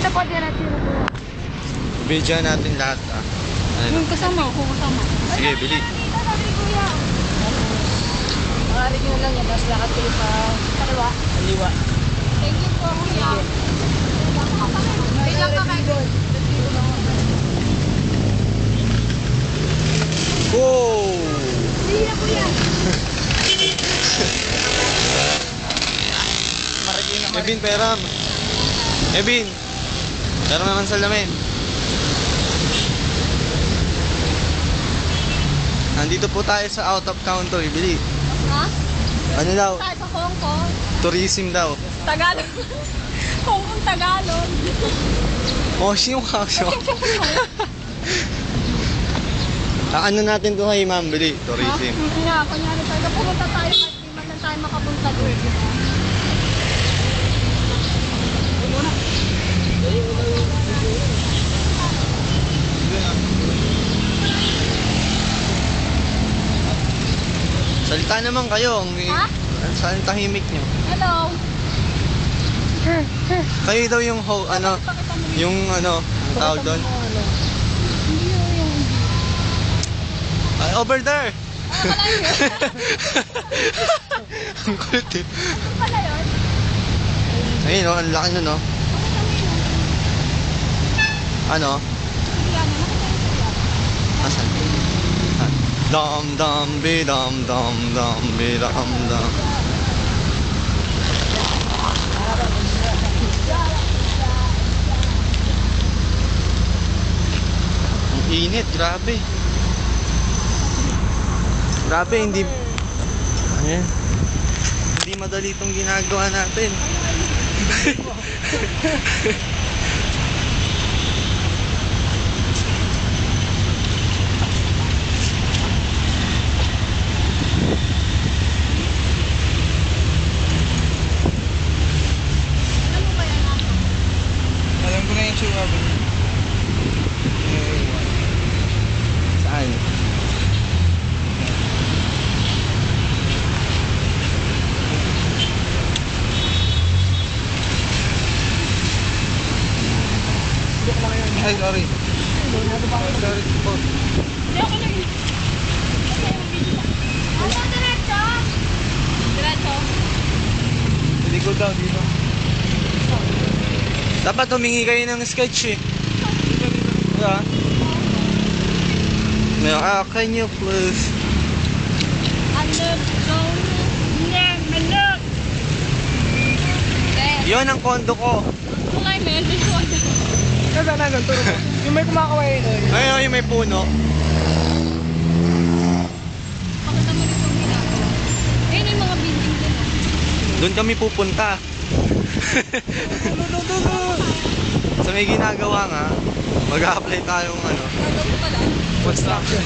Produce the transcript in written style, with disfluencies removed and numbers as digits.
Dito po, diretso na po. Video natin lahat ah. Ano? Kasama ako, kasama. Sige, bili. Dito, sabi ni Kuya. Maaari nyo lang yan, tapos lakad kayo sa Kaliwa. kaliwa. Thank you po, Kuya. Wait lang kami. Wow! Hindi na, Kuya. Ebin, peram. Ebin. Pero naman sa lamin. Nandito po tayo sa out of counter, ibili. Ha? Ano daw? Tayo sa Hong Kong. Tourism daw. Tagalog. Hong Kong, Tagalog. Oh, sino ka? Ano natin to kay ma'am, bili. Tourism. Hindi nga, kunyari talaga pumunta tayo at di man lang tayo makapunta doon. Salita naman kayo. Ha? Saan tahimik nyo? Hello. Kayo daw yung ano, yung ano, ang tawag doon? Hindi yung... Over there! Pala yun? Ang kulit eh. Pala yun? Ayun o, ang laki nun o. Ano? Asan? Ah. Dam dam bi dam dam dam bi dam dam. Ang init, grabe. Grabe, hindi... Ayan. Hindi madali itong ginagawa natin. Alam ko na yung tsura ba? Saan? Ay, sorry. Sorry po. Hindi ako na yun. Ano, diretso? Diretso? Likod daw dito. Dapat humingi kayo ng sketch eh. Diba? Can you please? Ano, manok. Yun ang kondo ko. Kulay, men. Kaya na ganito rin. Yung may kumakaway doon. Ayun, yung may puno. Pakita mo dito ang ginagawa. Ayun yung mga building din. Doon kami pupunta. Sa may ginagawa nga, mag-a-apply tayong ano, Gagawin pala. Construction.